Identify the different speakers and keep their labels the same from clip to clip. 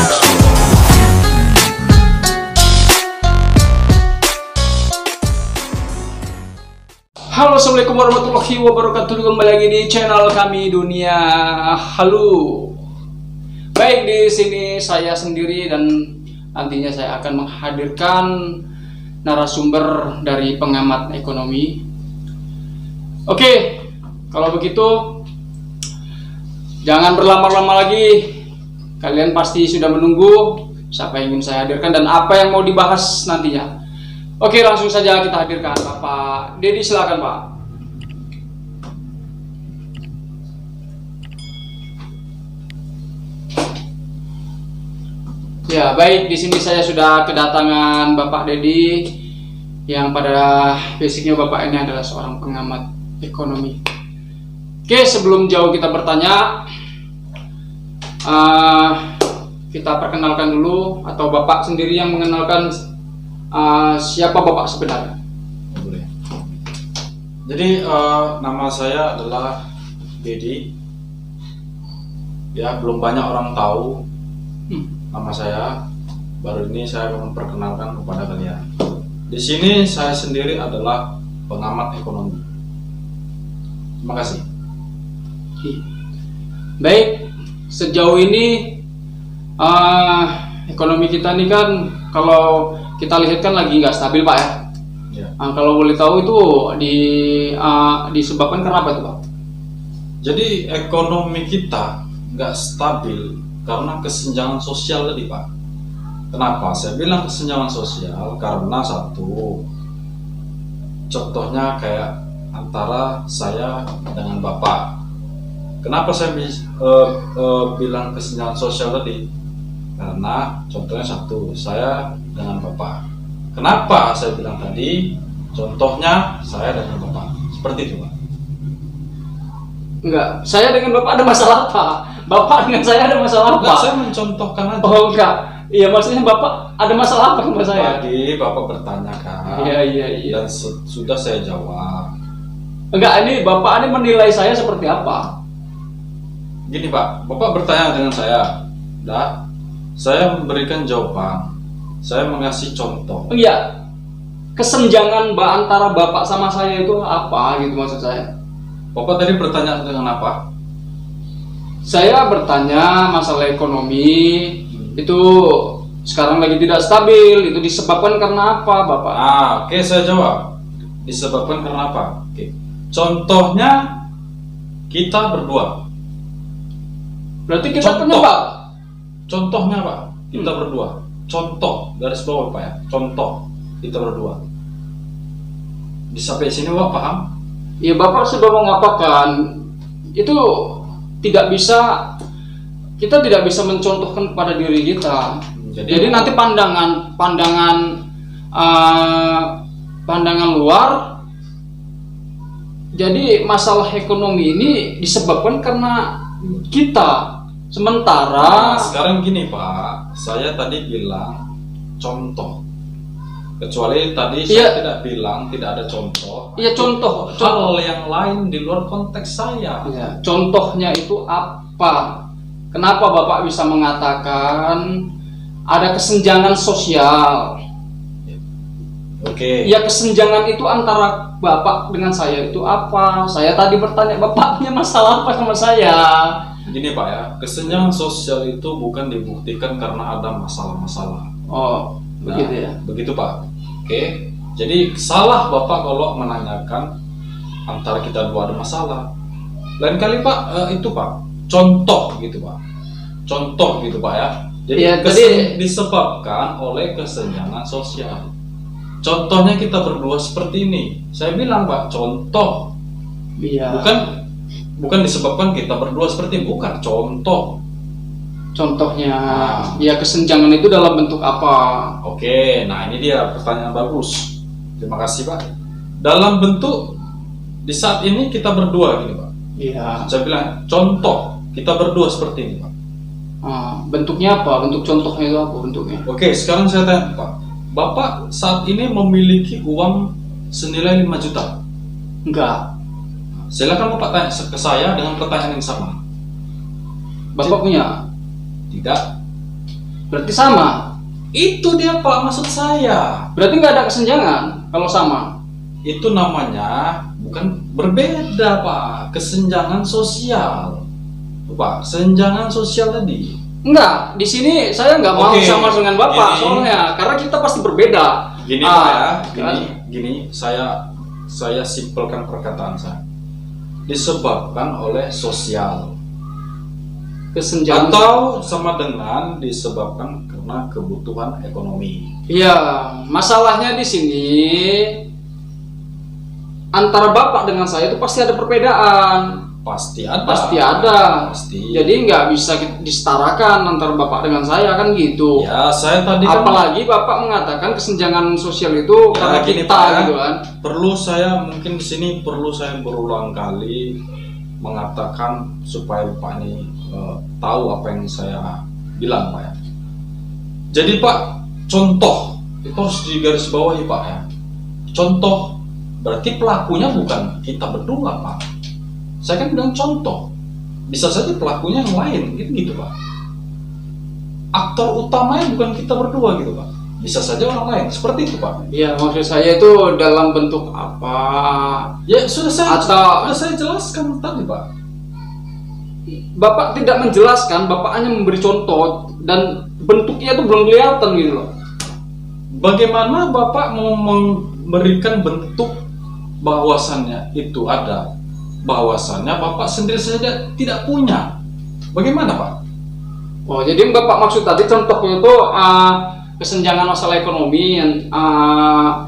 Speaker 1: Halo, assalamualaikum warahmatullahi wabarakatuh. Kembali lagi di channel kami Dunia Halu. Baik, di sini saya sendiri dan nantinya saya akan menghadirkan narasumber dari pengamat ekonomi. Oke, kalau begitu jangan berlama-lama lagi. Kalian pasti sudah menunggu siapa yang ingin saya hadirkan dan apa yang mau dibahas nantinya. Oke, langsung saja kita hadirkan Bapak Dedi, silakan Pak. Ya, baik, di sini saya sudah kedatangan Bapak Dedi yang pada basicnya Bapak ini adalah seorang pengamat ekonomi. Oke, sebelum jauh kita bertanya, kita perkenalkan dulu atau Bapak sendiri yang mengenalkan siapa Bapak sebenarnya?
Speaker 2: Boleh. Jadi nama saya adalah Dedi. Ya, belum banyak orang tahu nama saya. Baru ini saya memperkenalkan kepada kalian. Di sini saya sendiri adalah pengamat ekonomi. Terima kasih.
Speaker 1: Baik, sejauh ini ekonomi kita ini kan kalau kita lihat kan lagi nggak stabil Pak ya.
Speaker 2: Ya.
Speaker 1: Kalau boleh tahu itu disebabkan karena apa itu Pak?
Speaker 2: Jadi ekonomi kita nggak stabil karena kesenjangan sosial tadi Pak. Kenapa? Saya bilang kesenjangan sosial karena satu, contohnya kayak antara saya dengan Bapak. Kenapa saya bilang kesenjangan sosial tadi? Karena contohnya satu, saya dengan Bapak. Kenapa saya bilang tadi? Contohnya saya dengan Bapak. Seperti itu Pak.
Speaker 1: Enggak, saya dengan Bapak ada masalah apa? Bapak dengan saya ada masalah apa?
Speaker 2: Enggak, saya mencontohkan aja.
Speaker 1: Oh enggak, iya maksudnya Bapak ada masalah apa sama saya?
Speaker 2: Tadi Bapak bertanya kan.
Speaker 1: Iya.
Speaker 2: Dan sudah saya jawab.
Speaker 1: Enggak, ini Bapak ini menilai saya seperti apa?
Speaker 2: Gini Pak, Bapak bertanya dengan saya. Dah, saya memberikan jawaban. Saya mengasih contoh.
Speaker 1: Iya, kesenjangan antara Bapak sama saya itu apa gitu maksud saya?
Speaker 2: Bapak tadi bertanya dengan apa?
Speaker 1: Saya bertanya masalah ekonomi itu sekarang lagi tidak stabil. Itu disebabkan karena apa Bapak?
Speaker 2: Oke, saya jawab. Disebabkan karena apa? Oke. Contohnya kita berdua.
Speaker 1: Berarti kita penyebab.
Speaker 2: Contohnya Pak, kita berdua. Contoh, garis bawah Pak ya. Contoh, kita berdua. Sampai sini Bapak paham?
Speaker 1: Ya Bapak sudah mengatakan itu tidak bisa, kita tidak bisa mencontohkan kepada diri kita. Jadi nanti pandangan luar. Jadi masalah ekonomi ini disebabkan karena kita. Sementara
Speaker 2: sekarang gini Pak, saya tadi bilang contoh. Kecuali tadi saya tidak bilang tidak ada contoh.
Speaker 1: Iya, contoh.
Speaker 2: Hal yang lain di luar konteks saya.
Speaker 1: Ya, contohnya itu apa? Kenapa Bapak bisa mengatakan ada kesenjangan sosial?
Speaker 2: Oke.
Speaker 1: Ya, kesenjangan itu antara Bapak dengan saya itu apa? Saya tadi bertanya, Bapak punya masalah apa sama saya?
Speaker 2: Gini Pak ya, kesenjangan sosial itu bukan dibuktikan karena ada masalah-masalah.
Speaker 1: Oh, begitu ya?
Speaker 2: Begitu Pak. Oke, jadi salah Bapak kalau menanyakan antara kita dua ada masalah. Lain kali Pak, itu Pak, contoh gitu Pak. Contoh gitu Pak ya. Jadi
Speaker 1: ya,
Speaker 2: disebabkan oleh kesenjangan sosial. Contohnya kita berdua seperti ini. Saya bilang Pak, contoh.
Speaker 1: Iya.
Speaker 2: Bukan disebabkan kita berdua seperti ini, bukan, contoh.
Speaker 1: Contohnya, ya kesenjangan itu dalam bentuk apa?
Speaker 2: Oke, nah ini dia pertanyaan bagus. Terima kasih Pak. Dalam bentuk di saat ini kita berdua gini Pak.
Speaker 1: Iya.
Speaker 2: Saya bilang contoh kita berdua seperti ini Pak.
Speaker 1: Bentuknya apa? Bentuk contohnya itu apa bentuknya?
Speaker 2: Oke, sekarang saya tanya Pak. Bapak saat ini memiliki uang senilai 5 juta?
Speaker 1: Enggak.
Speaker 2: Silakan Bapak tanya ke saya dengan pertanyaan yang sama.
Speaker 1: Bapak punya?
Speaker 2: Tidak.
Speaker 1: Berarti sama.
Speaker 2: Itu dia Pak maksud saya.
Speaker 1: Berarti nggak ada kesenjangan kalau sama.
Speaker 2: Itu namanya bukan berbeda Pak, kesenjangan sosial. Tuh, Pak, kesenjangan sosial tadi.
Speaker 1: Enggak, di sini saya nggak mau
Speaker 2: Oke,
Speaker 1: sama dengan Bapak
Speaker 2: gini.
Speaker 1: soalnya karena kita pasti berbeda.
Speaker 2: Gini Pak ya,
Speaker 1: kan?
Speaker 2: gini saya simpelkan perkataan saya. Disebabkan oleh sosial.
Speaker 1: Kesenjangan.
Speaker 2: Atau sama dengan disebabkan karena kebutuhan ekonomi.
Speaker 1: Iya, masalahnya di sini antara Bapak dengan saya itu pasti ada perbedaan.
Speaker 2: Pasti ada.
Speaker 1: Pasti ada.
Speaker 2: Pasti.
Speaker 1: Jadi nggak bisa disetarakan antara Bapak dengan saya kan gitu.
Speaker 2: Ya, saya tadi kan
Speaker 1: Apalagi Bapak mengatakan kesenjangan sosial itu
Speaker 2: Ya,
Speaker 1: karena
Speaker 2: gini,
Speaker 1: kita
Speaker 2: Pak, ya.
Speaker 1: gitu kan.
Speaker 2: perlu saya mungkin di sini perlu saya berulang kali mengatakan supaya Pak ini tahu apa yang saya bilang Pak ya. Jadi Pak, contoh itu harus digarisbawahi Pak ya. Contoh berarti pelakunya bukan kita berdua Pak. Saya kan bilang contoh, bisa saja pelakunya yang lain gitu Pak. Aktor utamanya bukan kita berdua gitu Pak. Bisa saja orang lain seperti itu Pak.
Speaker 1: Iya, maksud saya itu dalam bentuk apa?
Speaker 2: Ya sudah
Speaker 1: Atau-
Speaker 2: saya jelaskan tadi Pak.
Speaker 1: Bapak tidak menjelaskan, Bapak hanya memberi contoh dan bentuknya itu belum kelihatan gitu loh.
Speaker 2: Bagaimana Bapak mau memberikan bentuk bahwasannya itu ada, bahwasannya Bapak sendiri saja tidak punya? Bagaimana Pak?
Speaker 1: Oh, jadi yang Bapak maksud tadi contohnya itu kesenjangan masalah ekonomi,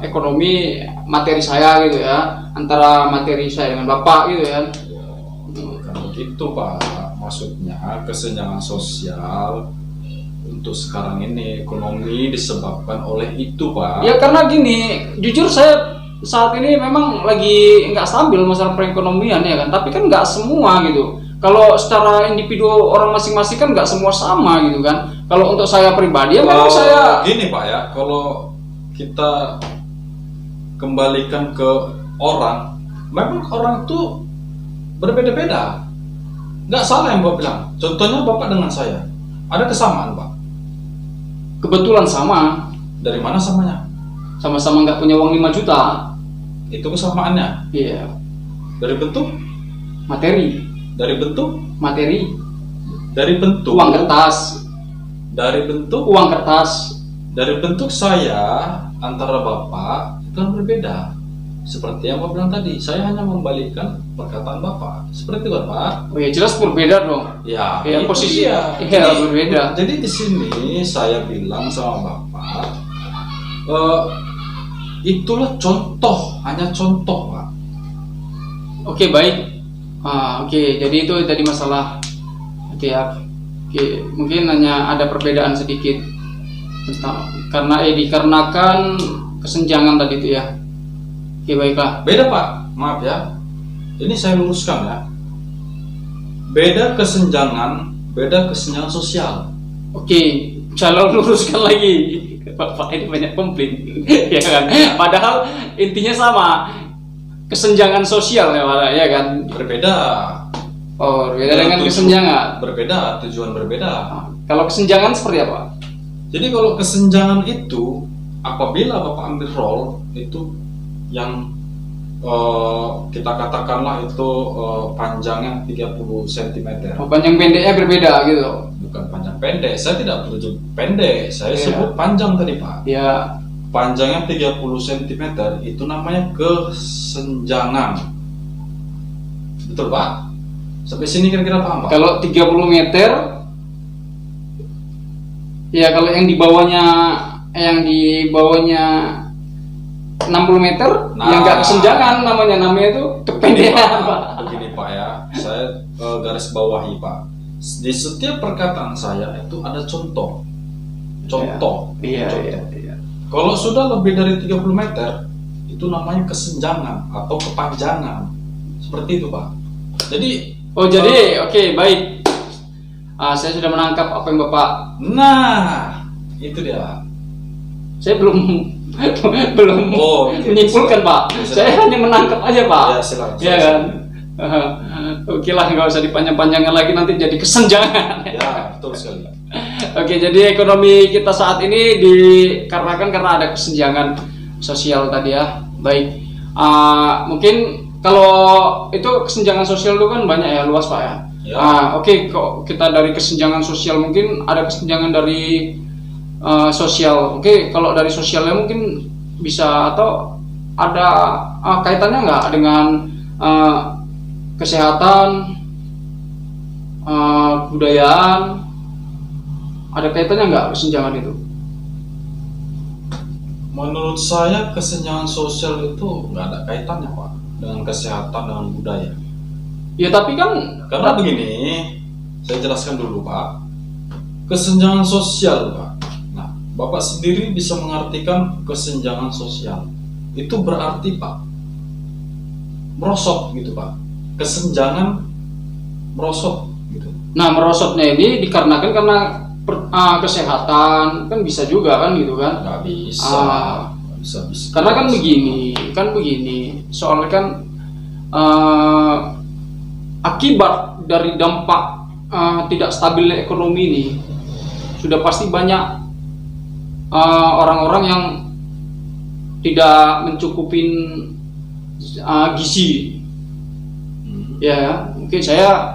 Speaker 1: ekonomi materi saya gitu ya, antara materi saya dengan Bapak gitu ya.
Speaker 2: Bukan begitu Pak, maksudnya kesenjangan sosial untuk sekarang ini ekonomi disebabkan oleh itu Pak.
Speaker 1: Ya karena gini, jujur saya saat ini memang lagi nggak stabil masalah perekonomian ya kan, tapi kan nggak semua gitu. Kalau secara individu orang masing-masing kan nggak semua sama gitu kan. Kalau untuk saya pribadi ya memang saya
Speaker 2: gini Pak ya, kalau kita kembalikan ke orang, memang orang itu berbeda-beda. Nggak salah yang Bapak bilang. Contohnya Bapak dengan saya, ada kesamaan Pak.
Speaker 1: kebetulan sama,
Speaker 2: Dari mana samanya?
Speaker 1: sama-sama nggak punya uang 5 juta.
Speaker 2: Itu kesamaannya.
Speaker 1: Iya,
Speaker 2: Dari bentuk,
Speaker 1: materi,
Speaker 2: dari bentuk,
Speaker 1: materi,
Speaker 2: dari bentuk,
Speaker 1: uang kertas,
Speaker 2: dari bentuk,
Speaker 1: uang kertas.
Speaker 2: dari bentuk saya antara Bapak itu kan berbeda. Seperti yang Bapak bilang tadi, saya hanya membalikkan perkataan Bapak. Seperti itu kan Pak?
Speaker 1: Oh ya jelas berbeda dong.
Speaker 2: Ya,
Speaker 1: Ya
Speaker 2: itu
Speaker 1: posisi
Speaker 2: dia.
Speaker 1: iya berbeda.
Speaker 2: Jadi di sini saya bilang sama Bapak, itulah contoh, hanya contoh Pak.
Speaker 1: Oke baik. Oke, jadi itu tadi masalah. Oke ya. Oke, mungkin hanya ada perbedaan sedikit tentang dikarenakan kesenjangan tadi itu ya. Oke baiklah.
Speaker 2: Beda Pak, maaf ya. Ini saya luruskan ya. Beda kesenjangan sosial.
Speaker 1: Oke, saya luruskan lagi. Bapak ini banyak komplain, ya kan? Padahal intinya sama, kesenjangan sosial ya, Pak, ya kan?
Speaker 2: Berbeda.
Speaker 1: Oh, berbeda dengan kesenjangan.
Speaker 2: Berbeda, tujuan berbeda.
Speaker 1: Kalau kesenjangan seperti apa?
Speaker 2: Jadi kalau kesenjangan itu, apabila Bapak ambil role itu yang kita katakanlah itu panjangnya 30 cm.
Speaker 1: Oh, panjang pendeknya berbeda gitu.
Speaker 2: Bukan panjang pendek, saya tidak menuju pendek, saya
Speaker 1: Iya.
Speaker 2: sebut panjang tadi Pak.
Speaker 1: Ya,
Speaker 2: Panjangnya 30 cm itu namanya kesenjangan. Betul Pak? Sampai sini kira-kira paham Pak?
Speaker 1: kalau 30 meter, ya kalau yang di bawahnya 60 meter,
Speaker 2: Nah.
Speaker 1: yang nggak kesenjangan namanya itu
Speaker 2: Begini
Speaker 1: kependekan, Pak.
Speaker 2: Pak, begini Pak ya, saya garis bawahi Pak. Di setiap perkataan saya itu ada contoh.
Speaker 1: Iya,
Speaker 2: Contoh.
Speaker 1: iya, iya.
Speaker 2: Kalau sudah lebih dari 30 meter, itu namanya kesenjangan atau kepanjangan. Seperti itu Pak. Jadi,
Speaker 1: Oke, baik. Saya sudah menangkap apa yang Bapak.
Speaker 2: nah, itu dia.
Speaker 1: Saya belum
Speaker 2: Oh, gitu.
Speaker 1: menyimpulkan Pak.
Speaker 2: Silakan.
Speaker 1: Saya hanya menangkap aja Pak.
Speaker 2: Ya, silakan.
Speaker 1: Ya kan. Oke lah, nggak usah dipanjang-panjangkan lagi nanti jadi kesenjangan.
Speaker 2: Ya, betul sekali.
Speaker 1: Oke, jadi ekonomi kita saat ini dikarenakan karena ada kesenjangan sosial tadi ya. Baik, mungkin kalau itu kesenjangan sosial itu kan banyak ya, luas Pak ya.
Speaker 2: Ya.
Speaker 1: Oke, kok kita dari kesenjangan sosial mungkin ada kesenjangan dari sosial. Oke, kalau dari sosialnya mungkin bisa atau ada kaitannya nggak dengan kesehatan, kebudayaan, ada kaitannya nggak kesenjangan itu?
Speaker 2: Menurut saya kesenjangan sosial itu nggak ada kaitannya Pak dengan kesehatan, dengan budaya.
Speaker 1: Ya tapi kan
Speaker 2: Karena begini, saya jelaskan dulu Pak. Kesenjangan sosial Pak. Nah, Bapak sendiri bisa mengartikan kesenjangan sosial. Itu berarti Pak, merosot gitu Pak. Kesenjangan merosot gitu.
Speaker 1: nah merosotnya ini dikarenakan karena kesehatan kan bisa juga kan gitu kan?
Speaker 2: Nggak bisa. Nggak bisa.
Speaker 1: Karena kan begini, soalnya kan akibat dari dampak tidak stabilnya ekonomi ini sudah pasti banyak orang-orang yang tidak mencukupin gizi. Ya, mungkin saya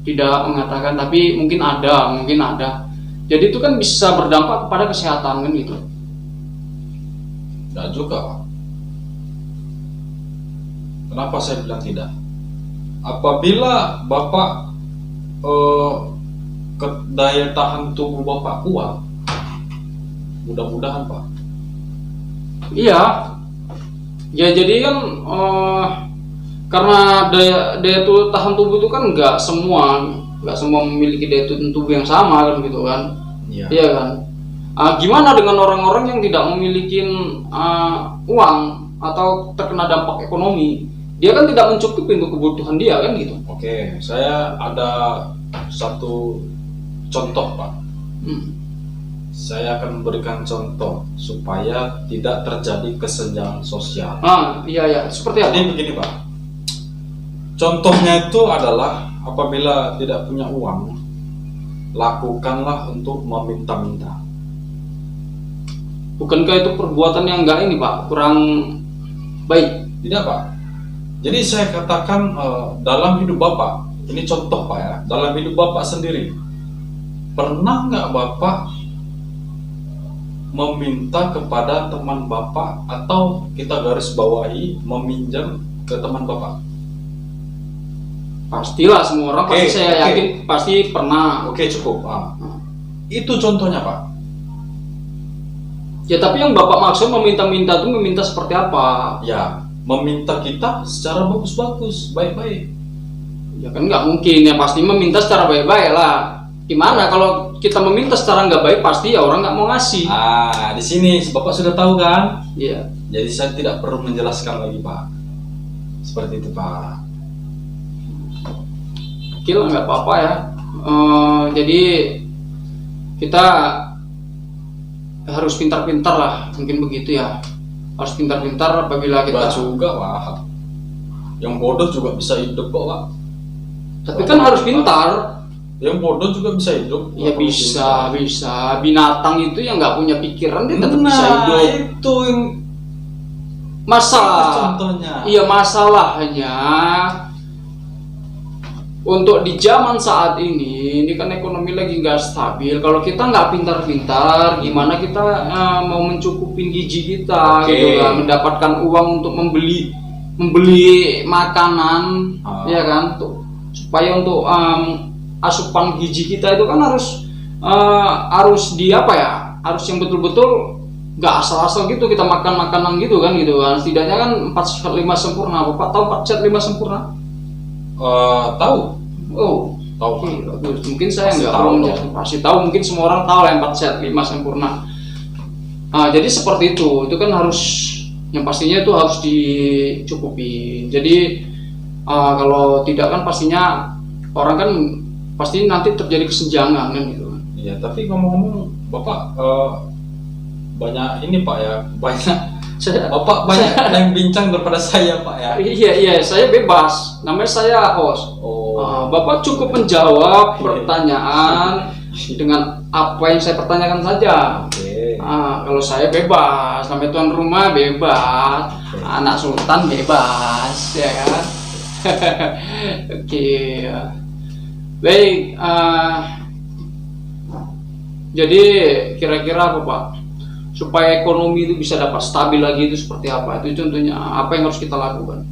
Speaker 1: tidak mengatakan, tapi mungkin ada. Jadi itu kan bisa berdampak kepada kesehatan kan gitu.
Speaker 2: Nggak juga Pak. Kenapa saya bilang tidak? Apabila Bapak daya tahan tubuh Bapak kuat, mudah-mudahan Pak.
Speaker 1: Iya. Ya jadi kan karena daya tahan tubuh itu kan nggak semua memiliki daya tahan tubuh yang sama kan gitu kan. Iya kan. Gimana dengan orang-orang yang tidak memiliki uang atau terkena dampak ekonomi? Dia kan tidak mencukupi untuk kebutuhan dia kan gitu.
Speaker 2: Oke, saya ada satu contoh Pak. Saya akan memberikan contoh supaya tidak terjadi kesenjangan sosial.
Speaker 1: Iya, seperti apa?
Speaker 2: Jadi begini Pak. Contohnya itu adalah apabila tidak punya uang, lakukanlah untuk meminta-minta.
Speaker 1: Bukankah itu perbuatan yang enggak ini Pak, kurang baik?
Speaker 2: Tidak Pak. Jadi saya katakan dalam hidup Bapak, ini contoh Pak ya, dalam hidup Bapak sendiri, pernah nggak Bapak meminta kepada teman Bapak atau kita garis bawahi meminjam ke teman Bapak?
Speaker 1: Pastilah semua orang pasti, saya yakin pasti pernah.
Speaker 2: Oke, cukup. Itu contohnya Pak.
Speaker 1: Ya tapi yang Bapak maksud meminta-minta itu meminta seperti apa?
Speaker 2: Ya, meminta kita secara bagus-bagus, baik-baik.
Speaker 1: Ya kan nggak mungkin, ya pasti meminta secara baik-baik lah. Gimana kalau kita meminta secara nggak baik, pasti ya orang nggak mau ngasih.
Speaker 2: Di sini Bapak sudah tahu kan?
Speaker 1: Iya.
Speaker 2: Jadi saya tidak perlu menjelaskan lagi Pak. Seperti itu Pak.
Speaker 1: Oke lah, nggak apa-apa ya. Jadi kita harus pintar-pintar lah, mungkin begitu ya. Harus pintar-pintar apabila kita
Speaker 2: juga Pak. Yang bodoh juga bisa hidup kok Pak.
Speaker 1: Tapi kan harus pintar.
Speaker 2: Yang bodoh juga bisa hidup.
Speaker 1: Ya bisa. Binatang itu yang nggak punya pikiran dia tetap bisa hidup.
Speaker 2: Itu yang
Speaker 1: masalah.
Speaker 2: Contohnya.
Speaker 1: Iya, masalahnya untuk di zaman saat ini kan ekonomi lagi nggak stabil. Kalau kita nggak pintar-pintar, gimana kita mau mencukupin gizi kita, gitu kan? Mendapatkan uang untuk membeli makanan, ya kan? Supaya untuk asupan gizi kita itu kan harus di apa ya? Harus yang betul-betul nggak asal-asal gitu kita makan makanan gitu kan. Setidaknya kan 4 sehat 5 sempurna. Bapak tahu 4 sehat 5 sempurna?
Speaker 2: Tahu.
Speaker 1: Oh,
Speaker 2: tahu.
Speaker 1: Bagus. Mungkin saya nggak perlu menjelaskan. Pasti tahu. Mungkin semua orang tahu lah 4 sehat 5 sempurna. Jadi seperti itu. Itu kan harus, yang pastinya itu harus dicukupi. Jadi kalau tidak kan pastinya orang kan pasti nanti terjadi kesenjangan kan gitu.
Speaker 2: Iya. Tapi ngomong-ngomong, Bapak banyak ini Pak ya, Bapak banyak yang bincang daripada saya Pak ya.
Speaker 1: Iya, saya bebas. Namanya saya host. Bapak cukup menjawab pertanyaan dengan apa yang saya pertanyakan saja.
Speaker 2: Oke.
Speaker 1: Kalau saya bebas, sampai tuan rumah bebas, anak sultan bebas, ya kan? Oke. Baik. Jadi kira-kira apa Pak? Supaya ekonomi itu bisa dapat stabil lagi itu seperti apa? Itu contohnya apa yang harus kita lakukan?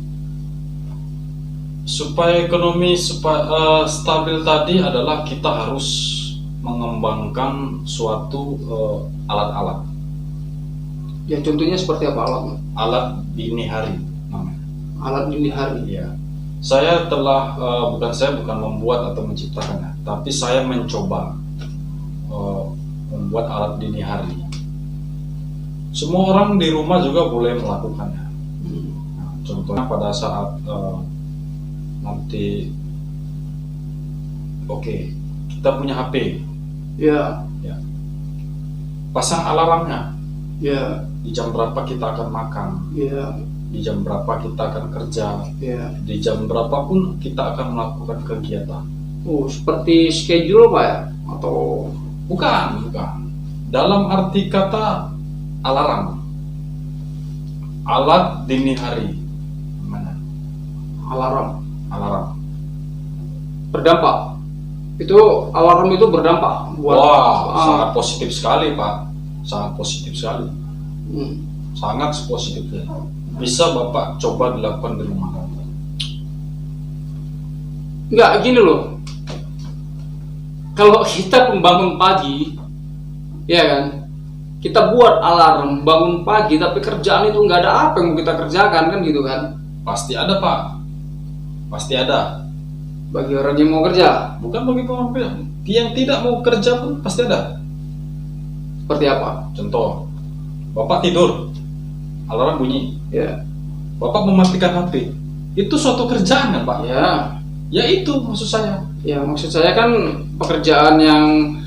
Speaker 2: Supaya ekonomi stabil tadi adalah kita harus mengembangkan suatu alat-alat.
Speaker 1: Ya contohnya seperti apa alatnya?
Speaker 2: Alat dini hari namanya.
Speaker 1: Alat dini hari.
Speaker 2: Ya. Saya telah bukan membuat atau menciptakannya, tapi saya mencoba membuat alat dini hari. Semua orang di rumah juga boleh melakukannya. Nah, contohnya pada saat nanti, kita punya HP.
Speaker 1: Ya.
Speaker 2: Ya. Pasang alarmnya.
Speaker 1: Ya.
Speaker 2: Di jam berapa kita akan makan.
Speaker 1: Ya.
Speaker 2: Di jam berapa kita akan kerja.
Speaker 1: Ya.
Speaker 2: Di jam berapapun kita akan melakukan kegiatan.
Speaker 1: Oh, seperti schedule Pak ya? Atau
Speaker 2: Bukan. Dalam arti kata alarm. Alat dini hari. Mana? Alarm.
Speaker 1: berdampak? Itu alarm itu berdampak buat
Speaker 2: sangat positif sekali Pak. Sangat positif sekali. Sangat positif. Bisa Bapak coba dilakukan di rumah.
Speaker 1: Enggak, gini loh. Kalau kita pembangun pagi, ya kan, kita buat alarm bangun pagi, tapi kerjaan itu nggak ada apa yang mau kita kerjakan kan gitu kan?
Speaker 2: Pasti ada Pak. Pasti ada.
Speaker 1: Bagi orang yang mau kerja.
Speaker 2: Bukan bagi orang yang tidak mau kerja pun pasti ada.
Speaker 1: Seperti apa?
Speaker 2: Contoh, Bapak tidur, alarm bunyi.
Speaker 1: Ya.
Speaker 2: Bapak mematikan HP. Itu suatu kerjaan kan Pak?
Speaker 1: Ya.
Speaker 2: Ya itu maksud saya.
Speaker 1: Ya maksud saya kan pekerjaan yang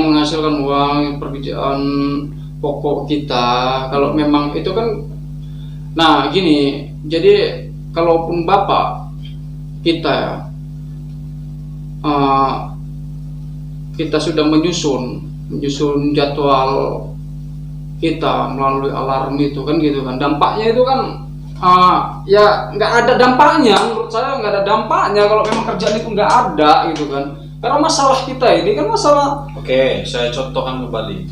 Speaker 1: menghasilkan uang, pekerjaan pokok kita. Kalau memang itu kan, nah gini. Jadi kalaupun Bapak kita kita sudah menyusun jadwal kita melalui alarm itu kan gitu kan, dampaknya itu kan ya nggak ada dampaknya, menurut saya nggak ada dampaknya kalau memang kerjaan itu nggak ada gitu kan, karena masalah kita ini kan masalah.
Speaker 2: Oke, saya contohkan kembali.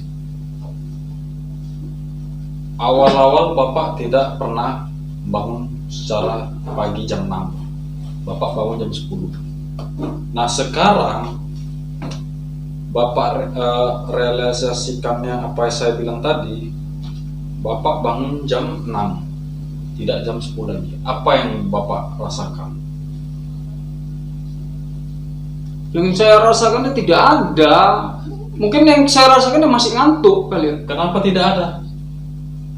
Speaker 2: Awal-awal Bapak tidak pernah bangun secara pagi jam 6, Bapak bangun jam 10. Nah sekarang Bapak realisasikannya apa yang saya bilang tadi, Bapak bangun jam 6, tidak jam 10 lagi. Apa yang Bapak rasakan?
Speaker 1: Yang saya rasakan tidak ada. Mungkin yang saya rasakan masih ngantuk kali ya.
Speaker 2: Kenapa tidak ada?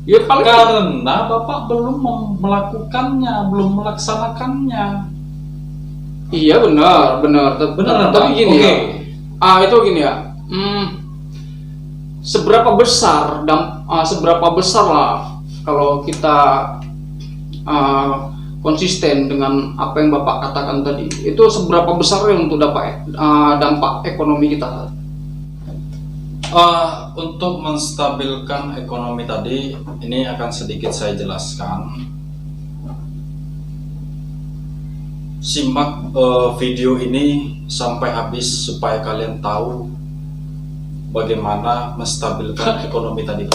Speaker 1: Ya paling
Speaker 2: karena Bapak belum melakukannya, belum melaksanakannya.
Speaker 1: Iya benar. Tapi gini ya. Itu gini ya. Seberapa besar lah kalau kita konsisten dengan apa yang Bapak katakan tadi, itu seberapa besar untuk dapat dampak ekonomi kita?
Speaker 2: Untuk menstabilkan ekonomi tadi, ini akan sedikit saya jelaskan. Simak video ini sampai habis supaya kalian tahu bagaimana menstabilkan ekonomi tadi.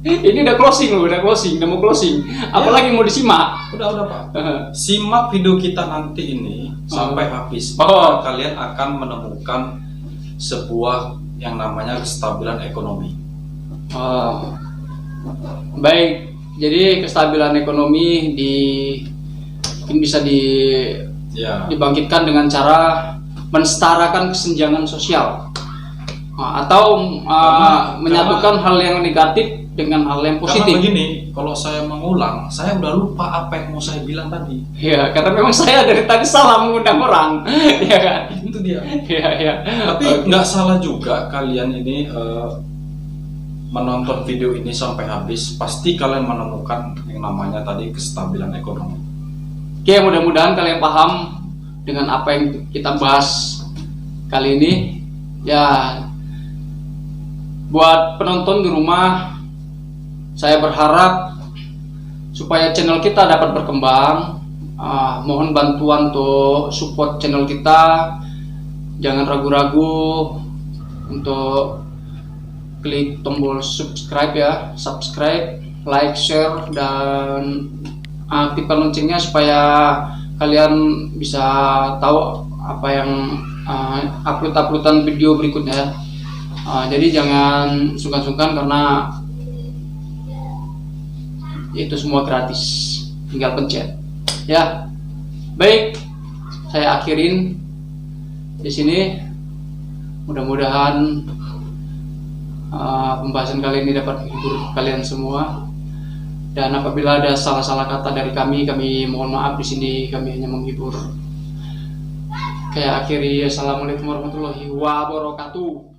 Speaker 1: Ini udah closing loh, udah mau closing. Apalagi mau disimak?
Speaker 2: Udah Pak. Simak video kita nanti ini sampai habis. Kalian akan menemukan sebuah yang namanya kestabilan ekonomi.
Speaker 1: Baik. Jadi kestabilan ekonomi mungkin bisa dibangkitkan dengan cara mensetarakan kesenjangan sosial, atau menyatukan hal yang negatif dengan hal yang positif.
Speaker 2: Karena begini, kalau saya mengulang, saya udah lupa apa yang mau saya bilang tadi.
Speaker 1: Ya, karena memang saya dari tadi salah mengundang orang, ya kan?
Speaker 2: Itu dia.
Speaker 1: Ya.
Speaker 2: Tapi nggak salah juga kalian ini menonton video ini sampai habis, pasti kalian menemukan yang namanya tadi kestabilan ekonomi.
Speaker 1: Oke, mudah-mudahan kalian paham dengan apa yang kita bahas kali ini. Ya, buat penonton di rumah, saya berharap supaya channel kita dapat berkembang. Mohon bantuan untuk support channel kita. Jangan ragu-ragu untuk klik tombol subscribe ya, subscribe, like, share, dan aktifkan loncengnya supaya kalian bisa tahu apa yang uploadan video berikutnya. Jadi jangan sungkan-sungkan karena itu semua gratis, tinggal pencet. Ya, baik, saya akhirin di sini. Mudah-mudahan pembahasan kali ini dapat menghibur kalian semua. Dan apabila ada salah-salah kata dari kami mohon maaf. Di sini kami hanya menghibur. Kayak akhiri, assalamualaikum warahmatullahi wabarakatuh.